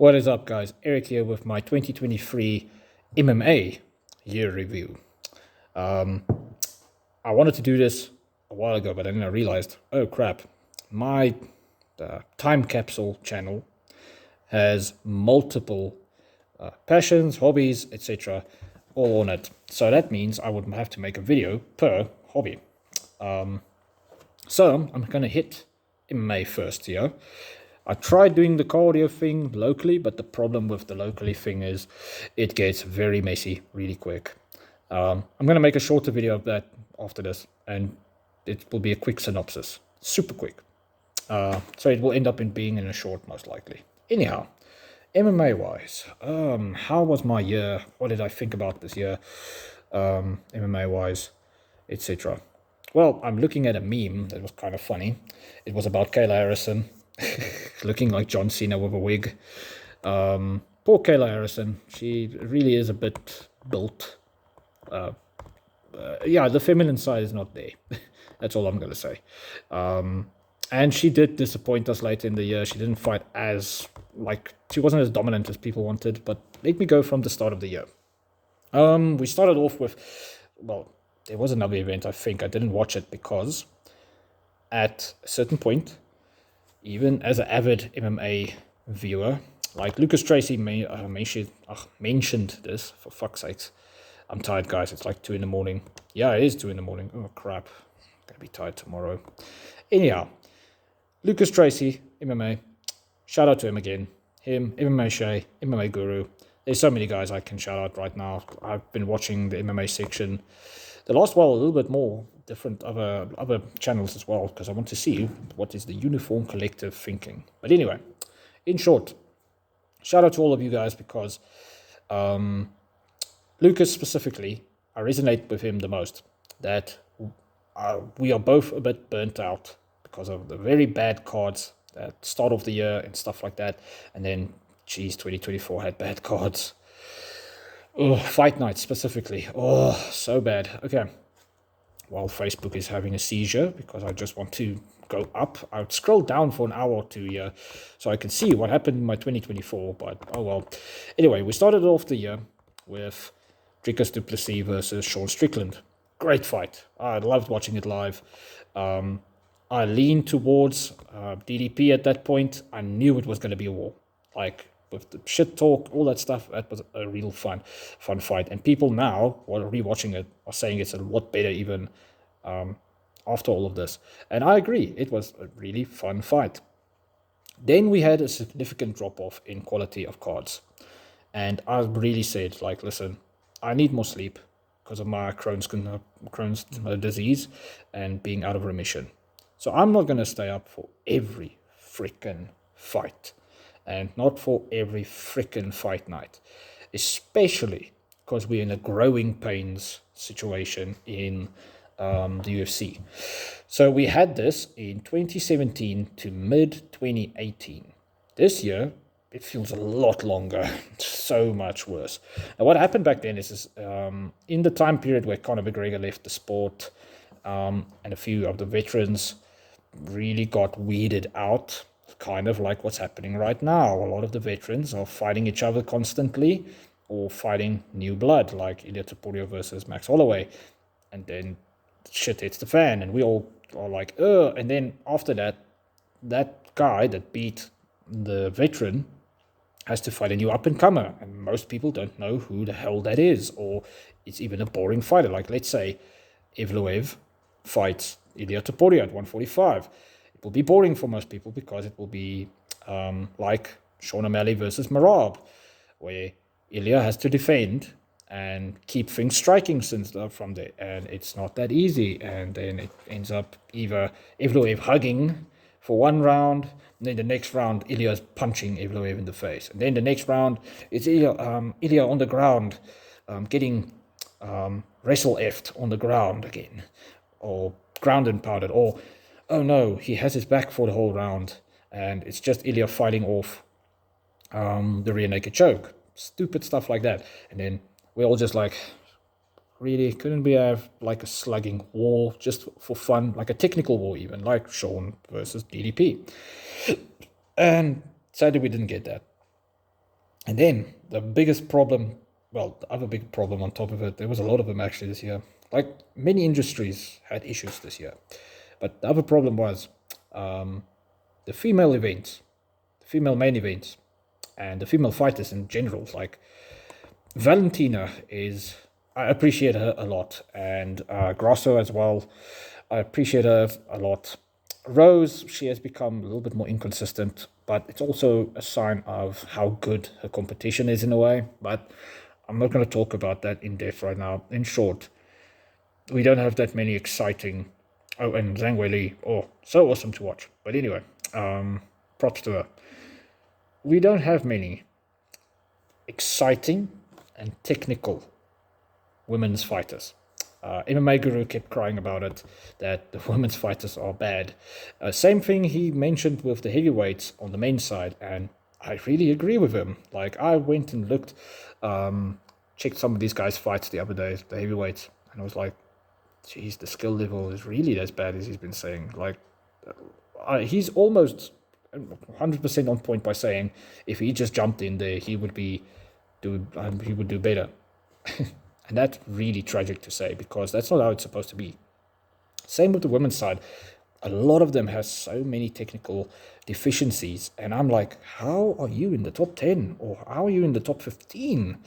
What is up, guys? Eric here with my 2023 MMA year review. I wanted to do this a while ago, but then I realized, oh crap, my time capsule channel has multiple passions, hobbies, etc. all on it. So that means I would have to make a video per hobby. So I'm going to hit MMA first here. I tried doing the cardio thing locally, but the problem with the locally thing is it gets very messy really quick. I'm going to make a shorter video of that after this, and it will be a quick synopsis. Super quick. So it will end up being in a short, most likely. Anyhow, MMA-wise, how was my year? What did I think about this year, MMA-wise, etc.? Well, I'm looking at a meme that was kind of funny. It was about Kayla Harrison looking like John Cena with a wig. Poor Kayla Harrison. She really is a bit built. Yeah, the feminine side is not there. That's all I'm going to say. And she did disappoint us later in the year. She didn't fight she wasn't as dominant as people wanted, but let me go from the start of the year. We started off with, there was another event, I think. I didn't watch it because at a certain point, even as an avid MMA viewer, like Lucas Tracy mentioned this, for fuck's sakes. I'm tired, guys. It's like 2 in the morning. Yeah, it is 2 in the morning. Oh, crap. I'm going to be tired tomorrow. Anyhow, Lucas Tracy, MMA. Shout out to him again. Him, MMA Shay, MMA Guru. There's so many guys I can shout out right now. I've been watching the MMA section the last while a little bit more, different other channels as well, because I want to see what is the uniform collective thinking. But anyway, in short, shout out to all of you guys because Lucas specifically, I resonate with him the most. That we are both a bit burnt out because of the very bad cards at start of the year and stuff like that. And then, geez, 2024 had bad cards. Oh, fight night specifically. Oh, so bad. Okay. While Facebook is having a seizure because I just want to go up, I would scroll down for an hour or two here so I can see what happened in my 2024. But oh well. Anyway, we started off the year with Dricus du Plessis versus Sean Strickland. Great fight. I loved watching it live. I leaned towards DDP at that point. I knew it was going to be a war. Like, with the shit talk, all that stuff, that was a real fun fight. And people now, while rewatching it, are saying it's a lot better even after all of this. And I agree, it was a really fun fight. Then we had a significant drop-off in quality of cards. And I really said, like, listen, I need more sleep because of my Crohn's disease and being out of remission. So I'm not going to stay up for every freaking fight. And not for every freaking fight night, especially because we're in a growing pains situation in the UFC. So we had this in 2017 to mid-2018. This year, it feels a lot longer, so much worse. And what happened back then is in the time period where Conor McGregor left the sport and a few of the veterans really got weeded out, kind of like what's happening right now. A lot of the veterans are fighting each other constantly or fighting new blood, like Ilia Topuria versus Max Holloway. And then shit hits the fan, and we all are like, ugh. And then after that, that guy that beat the veteran has to fight a new up-and-comer, and most people don't know who the hell that is, or it's even a boring fighter. Like, let's say Evloev fights Ilia Topuria at 145. It will be boring for most people because it will be like Sean O'Malley versus Marab, where Ilya has to defend and keep things striking from there. And it's not that easy. And then it ends up either Evloev hugging for one round, and then the next round, Ilya's punching Evloev in the face. And then the next round, it's Ilya on the ground, getting wrestle-effed on the ground again, or ground and pounded, or oh no, he has his back for the whole round, and it's just Ilya fighting off the rear naked choke. Stupid stuff like that. And then we're all just like, really, couldn't we have like a slugging war just for fun, like a technical war even, like Sean versus DDP? And sadly, we didn't get that. And then the biggest problem, well, the other big problem on top of it, there was a lot of them actually this year. Like many industries had issues this year. But the other problem was the female events, the female main events, and the female fighters in general. Like Valentina is, I appreciate her a lot, and Grosso as well. I appreciate her a lot. Rose, she has become a little bit more inconsistent, but it's also a sign of how good her competition is in a way. But I'm not going to talk about that in depth right now. In short, we don't have that many exciting. Oh, and Zhang Weili, oh, so awesome to watch. But anyway, props to her. We don't have many exciting and technical women's fighters. MMA Guru kept crying about it, that the women's fighters are bad. Same thing he mentioned with the heavyweights on the men's side, and I really agree with him. Like, I went and looked, checked some of these guys' fights the other day, the heavyweights, and I was like, geez, the skill level is really as bad as he's been saying. Like, he's almost 100% on point by saying if he just jumped in there, he would do better. And that's really tragic to say because that's not how it's supposed to be. Same with the women's side. A lot of them have so many technical deficiencies, and I'm like, how are you in the top 10 or how are you in the top 15?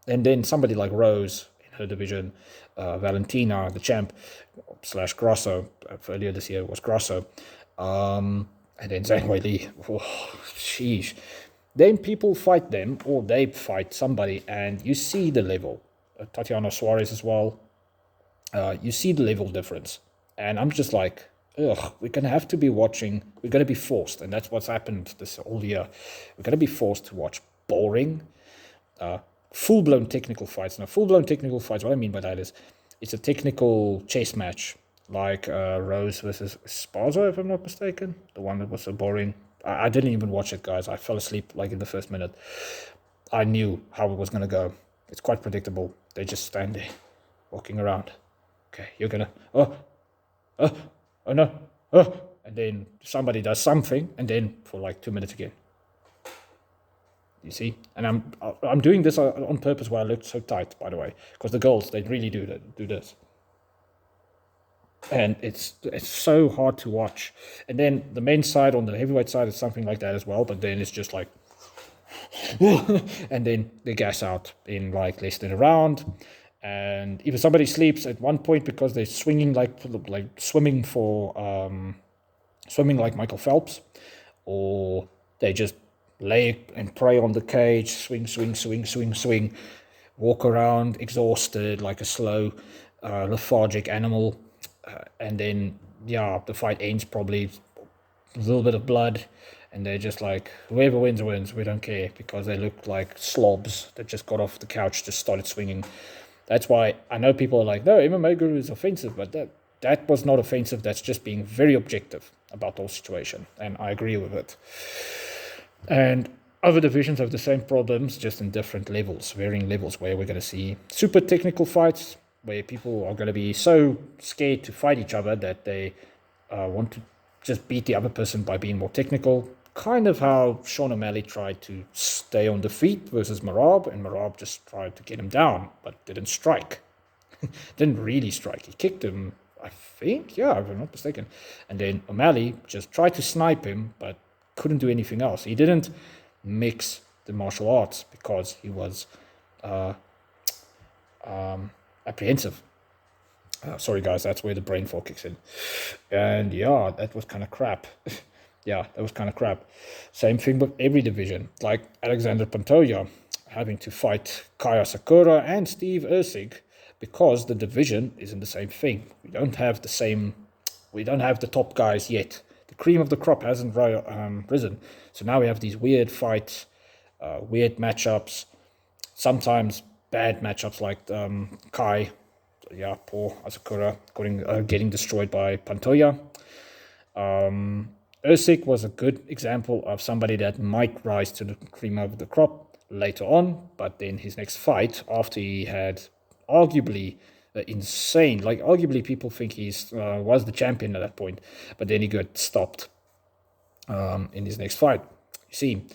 And then somebody like Rose in her division, Valentina, the champ, slash Grosso, earlier this year was Grosso, and then Zhang Weili. Oh, sheesh. Then people fight them, or they fight somebody, and you see the level. Tatiana Suarez as well. You see the level difference. And I'm just like, ugh, we're going to have to be watching. We're going to be forced, and that's what's happened this whole year. We're going to be forced to watch boring, full-blown technical fights. Now, full-blown technical fights, what I mean by that is it's a technical chess match, like Rose versus Esparza, if I'm not mistaken. The one that was so boring. I didn't even watch it, guys. I fell asleep like in the first minute. I knew how it was going to go. It's quite predictable. They just stand there, walking around. Okay, you're gonna, oh no, and then somebody does something, and then for like 2 minutes again. You see, and I'm doing this on purpose where I look so tight, by the way, because the girls, they really do this, and it's so hard to watch. And then the men's side on the heavyweight side is something like that as well, but then it's just like. And then they gas out in like less than a round, and if somebody sleeps at one point because they're swinging like swimming like Michael Phelps, or they just lay and pray on the cage, swing, walk around exhausted like a slow lethargic animal, and then the fight ends probably a little bit of blood, and they're just like, whoever wins, we don't care, because they look like slobs that just got off the couch, just started swinging. That's why I know people are like, no, MMA Guru is offensive, but that was not offensive. That's just being very objective about the whole situation, and I agree with it. And other divisions have the same problems, just in different levels, varying levels, where we're going to see super technical fights, where people are going to be so scared to fight each other that they want to just beat the other person by being more technical. Kind of how Sean O'Malley tried to stay on the feet versus Merab, and Merab just tried to get him down, but didn't strike. Didn't really strike. He kicked him, I think, if I'm not mistaken. And then O'Malley just tried to snipe him, but couldn't do anything else. He didn't mix the martial arts because he was apprehensive. Sorry, guys, that's where the brain fog kicks in. And that was kind of crap. That was kind of crap. Same thing with every division. Like Alexander Pantoja having to fight Kaya Sakura and Steve Erceg because the division isn't the same thing. We don't have the top guys yet. The cream of the crop hasn't risen. So now we have these weird fights, weird matchups, sometimes bad matchups like Kai. Poor Asakura getting destroyed by Pantoja. Erceg was a good example of somebody that might rise to the cream of the crop later on, but then his next fight, after he had arguably arguably people think he was the champion at that point, but then he got stopped in his next fight, you see.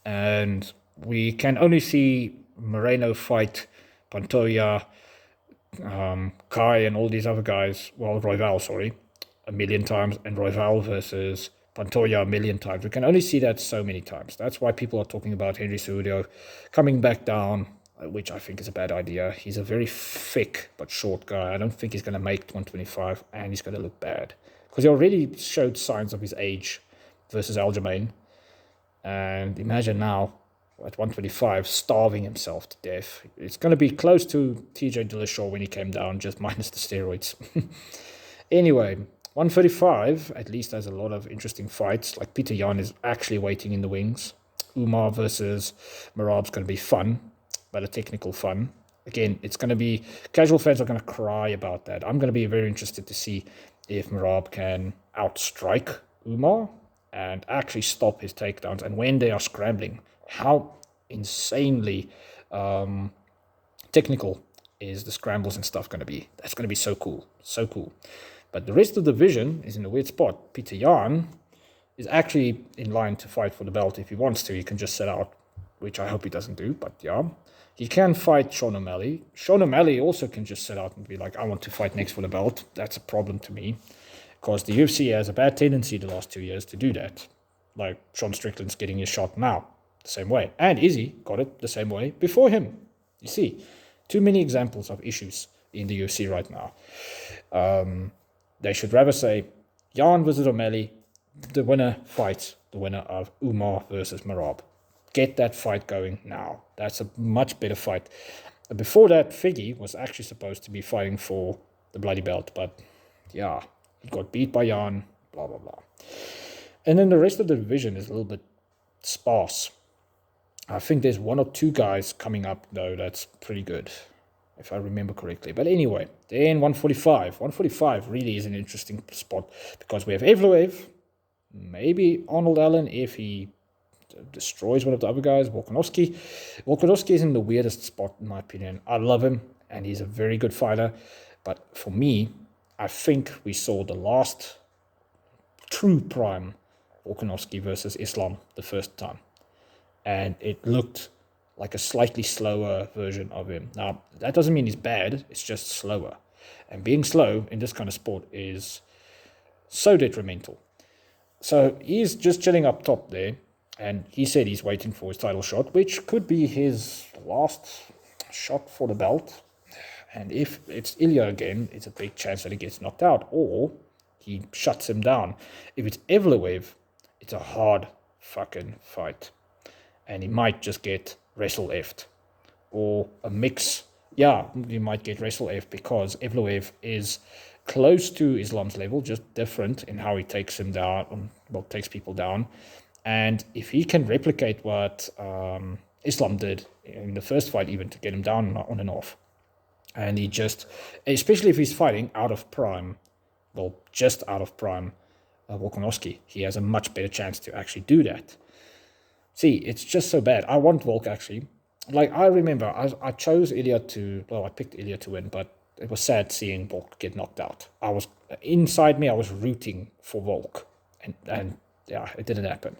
And we can only see Moreno fight Pantoja, Kai, and all these other guys. Well, Royval, sorry, a million times, and Royval versus Pantoja a million times. We can only see that so many times. That's why people are talking about Henry Cejudo coming back down, which I think is a bad idea. He's a very thick but short guy. I don't think he's going to make 125, and he's going to look bad because he already showed signs of his age versus Aljamain. And imagine now at 125 starving himself to death. It's going to be close to TJ Dillashaw when he came down, just minus the steroids. Anyway, 135 at least has a lot of interesting fights. Like Peter Yan is actually waiting in the wings. Umar versus Merab's going to be fun, but a technical fun. Again, it's going to be, casual fans are going to cry about that. I'm going to be very interested to see if Merab can outstrike Umar and actually stop his takedowns. And when they are scrambling, how insanely technical is the scrambles and stuff going to be? That's going to be so cool. So cool. But the rest of the division is in a weird spot. Peter Yan is actually in line to fight for the belt if he wants to. He can just set out, which I hope he doesn't do, but yeah. He can fight Sean O'Malley. Sean O'Malley also can just set out and be like, I want to fight next for the belt. That's a problem to me. Because the UFC has a bad tendency the last 2 years to do that. Like Sean Strickland's getting his shot now, the same way. And Izzy got it the same way before him. You see, too many examples of issues in the UFC right now. They should rather say, Yan versus O'Malley, the winner fights the winner of Umar versus Merab. Get that fight going now. That's a much better fight. Before that, Figgy was actually supposed to be fighting for the bloody belt, but yeah, he got beat by Yan, blah, blah, blah. And then the rest of the division is a little bit sparse. I think there's 1 or 2 guys coming up, though, that's pretty good, if I remember correctly. But anyway, then 145. 145 really is an interesting spot because we have Evloev, maybe Arnold Allen if he destroys one of the other guys, Volkanovski. Volkanovski is in the weirdest spot, in my opinion. I love him, and he's a very good fighter. But for me, I think we saw the last true prime Volkanovski versus Islam the first time. And it looked like a slightly slower version of him. Now, that doesn't mean he's bad, it's just slower. And being slow in this kind of sport is so detrimental. So he's just chilling up top there, and he said he's waiting for his title shot, which could be his last shot for the belt. And if it's Ilya again, it's a big chance that he gets knocked out, or he shuts him down. If it's Evloev, it's a hard fucking fight. And he might just get wrestle-effed. Or a mix. Yeah, he might get wrestle-effed because Evloev is close to Islam's level, just different in how he takes him down, well, takes people down. And if he can replicate what Islam did in the first fight, even to get him down on and off, and he just, especially if he's fighting out of prime, well, just out of prime, Volkanovski, he has a much better chance to actually do that. See, it's just so bad. I want Volk, actually. Like, I remember, I chose Ilya to, well, I picked Ilya to win, but it was sad seeing Volk get knocked out. I was, inside me, I was rooting for Volk. And yeah, it didn't happen.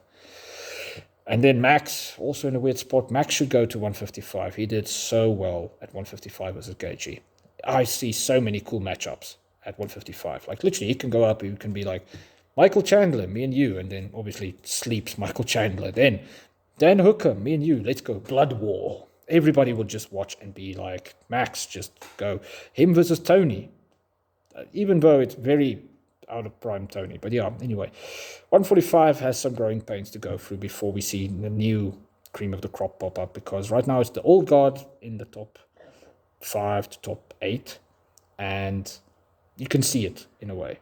And then Max, also in a weird spot. Max should go to 155. He did so well at 155 versus Gaethje. I see so many cool matchups at 155. Like, literally, he can go up, he can be like, Michael Chandler, me and you, and then obviously sleeps Michael Chandler. Then Dan Hooker, me and you, let's go. Blood War. Everybody would just watch and be like, Max, just go. Him versus Tony. Even though it's very out of prime Tony. But yeah, anyway. 145 has some growing pains to go through before we see the new cream of the crop pop up. Because right now it's the old guard in the top 5 to top 8. And you can see it in a way.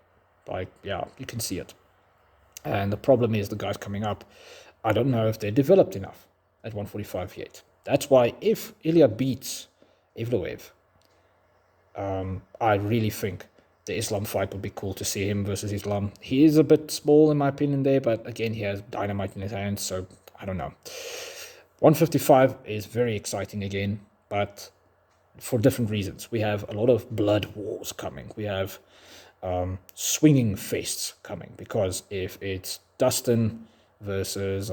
Like, yeah, you can see it. And the problem is the guys coming up, I don't know if they're developed enough at 145 yet. That's why if Ilya beats Evloev, I really think the Islam fight would be cool to see him versus Islam. He is a bit small in my opinion there, but again, he has dynamite in his hands, so I don't know. 155 is very exciting again, but for different reasons. We have a lot of blood wars coming. We have swinging fests coming, because if it's Dustin versus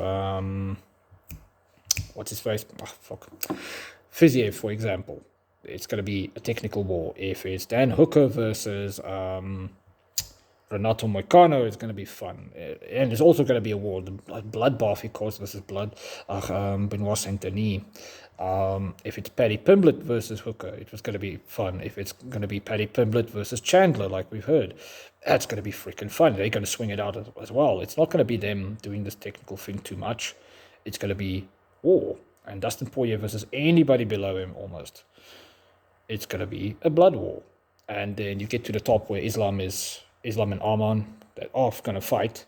what's his face? Oh, fuck. Fiziev, for example. It's going to be a technical war. If it's Dan Hooker versus Renato Moicano, it's going to be fun. And there's also going to be a war, the bloodbath, of course, versus Benoit Saint-Denis. If it's Paddy Pimblett versus Hooker, it was going to be fun. If it's going to be Paddy Pimblett versus Chandler, like we've heard, that's going to be freaking fun. They're going to swing it out as well. It's not going to be them doing this technical thing too much. It's going to be war. And Dustin Poirier versus anybody below him almost. It's going to be a blood war. And then you get to the top where Islam and Arman that are going to fight,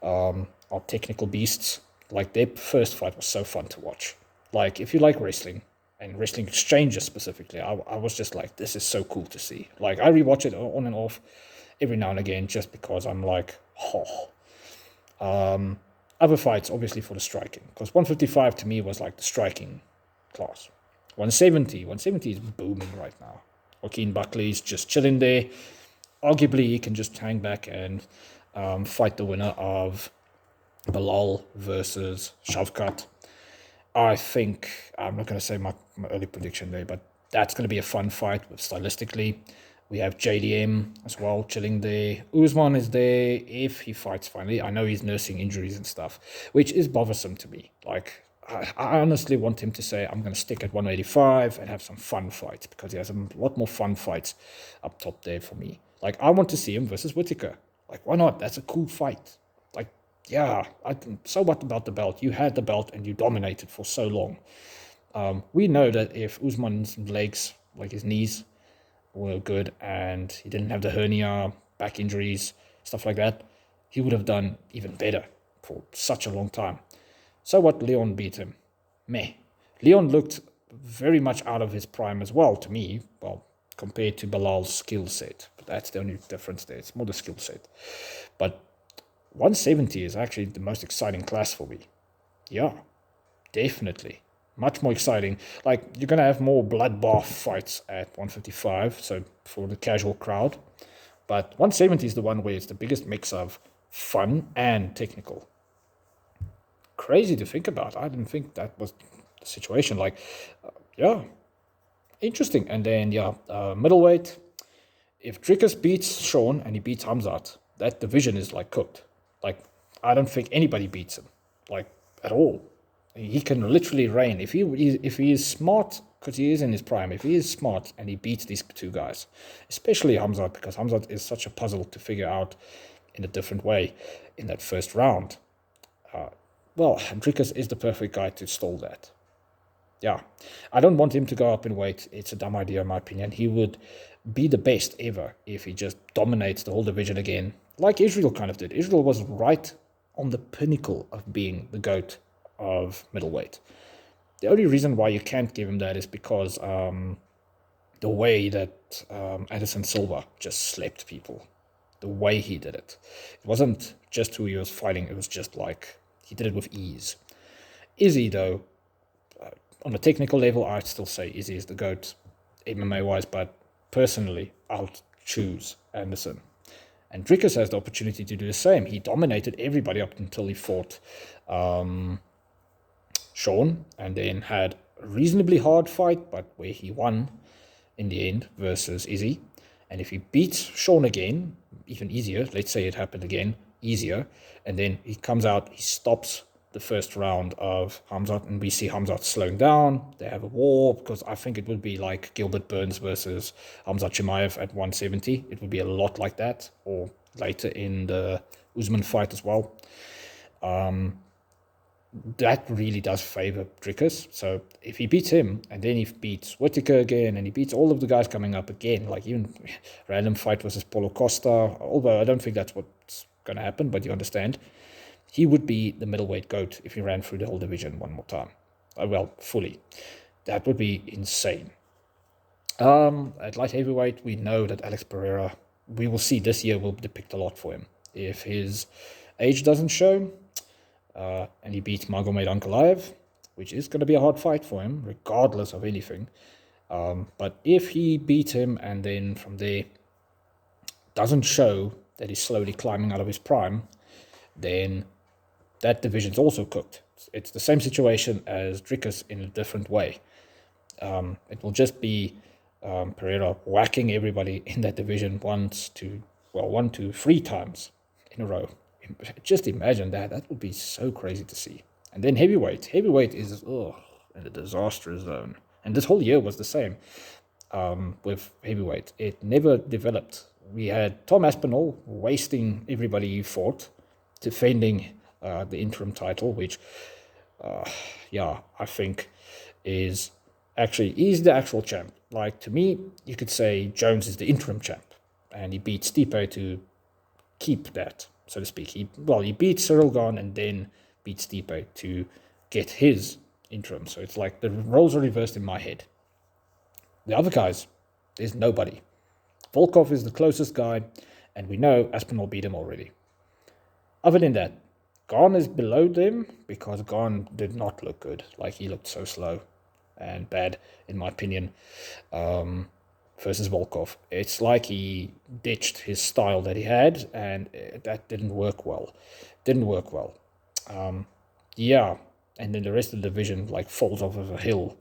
are technical beasts. Like their first fight was so fun to watch. Like if you like wrestling and wrestling exchanges specifically, I was just like, this is so cool to see. Like I rewatch it on and off every now and again just because I'm like, oh. Other fights, obviously, for the striking. Because 155 to me was like the striking class. 170 is booming right now. Joaquin Buckley's just chilling there. Arguably, he can just hang back and fight the winner of Bilal versus Shavkat. I think, I'm not going to say my early prediction there, but that's going to be a fun fight stylistically. We have JDM as well, chilling there. Usman is there if he fights finally. I know he's nursing injuries and stuff, which is bothersome to me. Like, I honestly want him to say, I'm going to stick at 185 and have some fun fights, because he has a lot more fun fights up top there for me. Like, I want to see him versus Whittaker. Like, why not? That's a cool fight. Like, yeah, so what about the belt? You had the belt and you dominated for so long. We know that if Usman's legs, like his knees, were good and he didn't have the hernia, back injuries, stuff like that, he would have done even better for such a long time. So what, Leon beat him? Meh. Leon looked very much out of his prime as well to me, well, compared to Bilal's skill set. But that's the only difference there. It's more the skill set. But 170 is actually the most exciting class for me. Yeah, definitely. Much more exciting. Like, you're going to have more bloodbath fights at 155, so for the casual crowd. But 170 is the one where it's the biggest mix of fun and technical. Crazy to think about. I didn't think that was the situation. Like, yeah, interesting. And then, middleweight. If Dricus beats Sean and he beats Hamzat, that division is, like, cooked. Like, I don't think anybody beats him, like, at all. He can literally reign. If he is smart, because he is in his prime, if he is smart and he beats these two guys, especially Hamzat, because Hamzat is such a puzzle to figure out in a different way in that first round, Dricus is the perfect guy to stall that. Yeah, I don't want him to go up in weight. It's a dumb idea in my opinion. He would be the best ever if he just dominates the whole division again, like Israel kind of did. Israel was right on the pinnacle of being the GOAT of middleweight. The only reason why you can't give him that is because the way that Anderson Silva just slept people, the way he did it. It wasn't just who he was fighting, it was just like, he did it with ease. Izzy, though, on a technical level, I'd still say Izzy is the GOAT, MMA-wise, but personally, I'll choose Anderson. And Dricus has the opportunity to do the same. He dominated everybody up until he fought Sean, and then had a reasonably hard fight, but where he won in the end versus Izzy. And if he beats Sean again, even easier, let's say it happened again, easier, and then he comes out, he stops the first round of Hamzat, and we see Hamzat slowing down. They have a war, because I think it would be like Gilbert Burns versus Hamzat Chimaev at 170. It would be a lot like that, or later in the Usman fight as well. That really does favor Dricus. So if he beats him, and then he beats Whittaker again, and he beats all of the guys coming up again, like even random fight versus Paulo Costa, although I don't think that's what's going to happen, but you understand, he would be the middleweight GOAT if he ran through the whole division one more time. Fully. That would be insane. At light heavyweight, we know that Alex Pereira, we will see this year, will depict a lot for him. If his age doesn't show, and he beats Magomed Ankalaev, which is going to be a hard fight for him, regardless of anything. But if he beats him and then from there doesn't show that he's slowly climbing out of his prime, then that division's also cooked It's the same situation as Dricus in a different way. It will just be Pereira whacking everybody in that division one to three times in a row. Just imagine that. That would be so crazy to see. And then heavyweight. Heavyweight is in a disastrous zone. And this whole year was the same with heavyweight. It never developed. We had Tom Aspinall wasting everybody he fought, defending the interim title, which, I think is he's the actual champ. Like, to me, you could say Jones is the interim champ, and he beat Stipe to keep that, so to speak. He beat Cyril Gane and then beat Stipe to get his interim. So it's like the roles are reversed in my head. The other guys, there's nobody. Volkov is the closest guy, and we know Aspinall beat him already. Other than that, Gane is below them because Gane did not look good. Like, he looked so slow and bad, in my opinion, versus Volkov. It's like he ditched his style that he had, and that didn't work well. And then the rest of the division, like, falls off of a hill,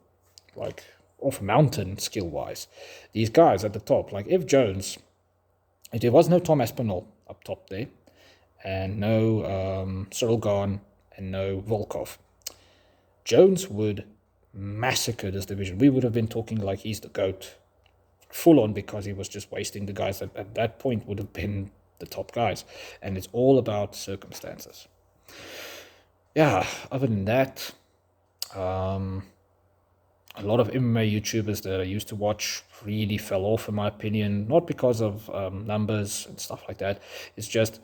like, off a mountain, skill-wise. These guys at the top, like, if there was no Tom Aspinall up top there, and no Cyril Gane, and no Volkov, Jones would massacre this division. We would have been talking like he's the GOAT, full on, because he was just wasting the guys that at that point would have been the top guys. And it's all about circumstances. Yeah, other than that, a lot of MMA YouTubers that I used to watch really fell off, in my opinion, not because of numbers and stuff like that. It's just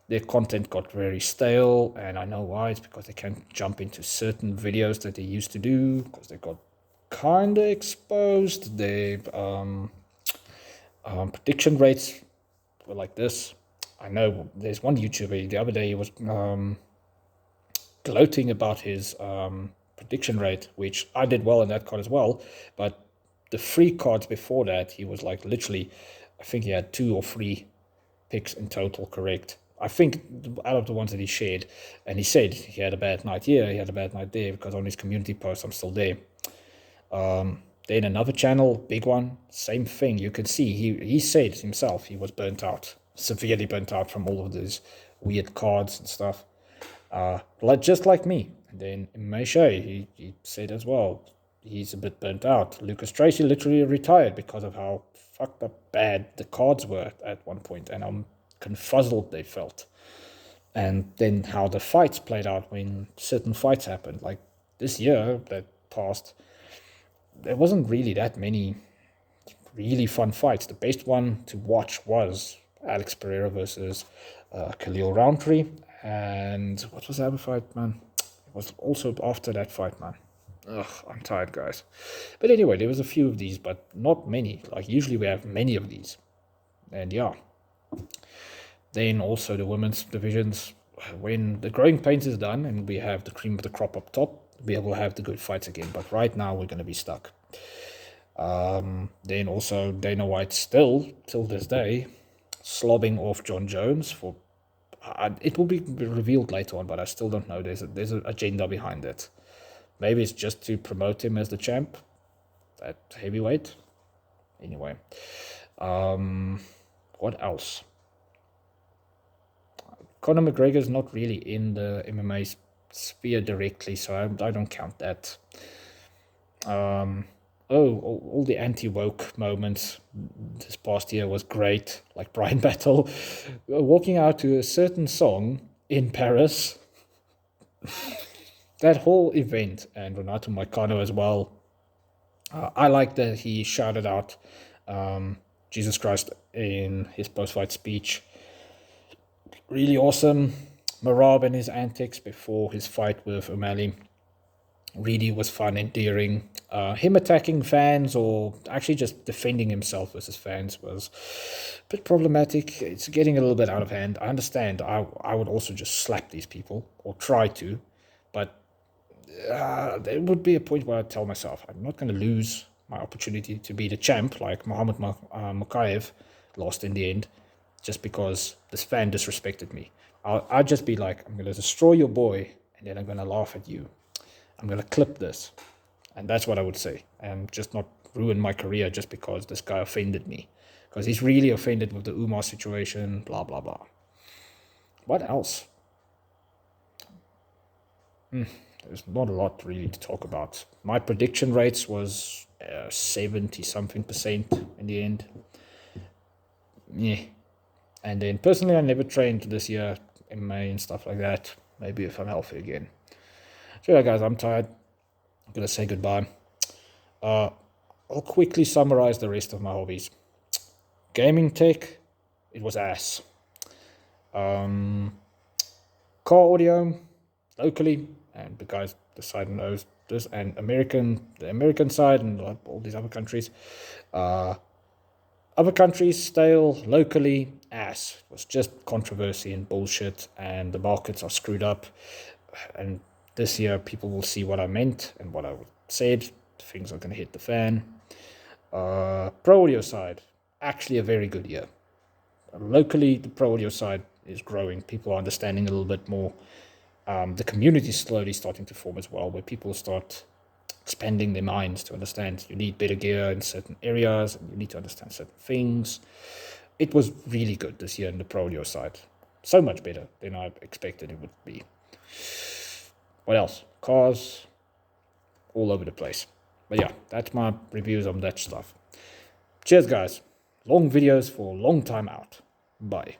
their content got very stale, and I know why. It's because they can't jump into certain videos that they used to do, because they got kind of exposed. Their prediction rates were like this. I know there's one YouTuber, the other day, he was gloating about his prediction rate, which I did well in that card as well, but the 3 cards before that, he was like literally, I think he had 2 or 3 picks in total correct. I think out of the ones that he shared, and he said he had a bad night here, he had a bad night there, because on his community post, I'm still there. Then another channel, big one, same thing. You could see, he said himself he was burnt out, severely burnt out from all of these weird cards and stuff. Just like me. And then Mma, he said as well, he's a bit burnt out. Lucas Tracy literally retired because of how fucked up bad the cards were at one point, and how confuzzled they felt. And then how the fights played out when certain fights happened. Like this year that passed, there wasn't really that many really fun fights. The best one to watch was Alex Pereira versus Khalil Roundtree. And what was the other fight, man? It was also after that fight, man. Ugh, I'm tired, guys. But anyway, there was a few of these, but not many. Like, usually we have many of these. And yeah. Then also the women's divisions. When the growing pains is done and we have the cream of the crop up top, we will have the good fights again. But right now we're going to be stuck. Then also Dana White still, till this day, slobbing off John Jones for... it will be revealed later on, but I still don't know. There's an agenda behind it. Maybe it's just to promote him as the champ at heavyweight. Anyway, what else? Conor McGregor's not really in the MMA sphere directly, so I don't count that. All the anti-woke moments this past year was great, like Brian Battle walking out to a certain song in Paris. That whole event, and Renato Moicano as well. I like that he shouted out Jesus Christ in his post-fight speech. Really awesome. Marab and his antics before his fight with O'Malley really was fun, endearing. Him attacking fans or actually just defending himself versus fans was a bit problematic. It's getting a little bit out of hand. I understand. I would also just slap these people or try to, but there would be a point where I tell myself I'm not going to lose my opportunity to be the champ like Muhammad Mukayev lost in the end just because this fan disrespected me. I'd just be like, I'm going to destroy your boy and then I'm going to laugh at you. I'm going to clip this. And that's what I would say. And just not ruin my career just because this guy offended me. Because he's really offended with the Umar situation, blah, blah, blah. What else? There's not a lot really to talk about. My prediction rates was 70-something% in the end. Yeah. And then personally, I never trained this year, MMA and stuff like that. Maybe if I'm healthy again. So yeah, guys, I'm tired. I'm going to say goodbye. I'll quickly summarize the rest of my hobbies. Gaming tech, it was ass. Car audio, locally, and the guys the side knows this, and the American side and all these other countries. Other countries, stale, locally, ass. It was just controversy and bullshit, and the markets are screwed up. And this year, people will see what I meant and what I said. Things are going to hit the fan. Pro audio side, actually a very good year. Locally, the pro audio side is growing. People are understanding a little bit more. The community is slowly starting to form as well, where people start expanding their minds to understand you need better gear in certain areas and you need to understand certain things. It was really good this year in the pro audio side. So much better than I expected it would be. What else? Cars, all over the place. But yeah, that's my reviews on that stuff. Cheers, guys. Long videos for a long time out. Bye.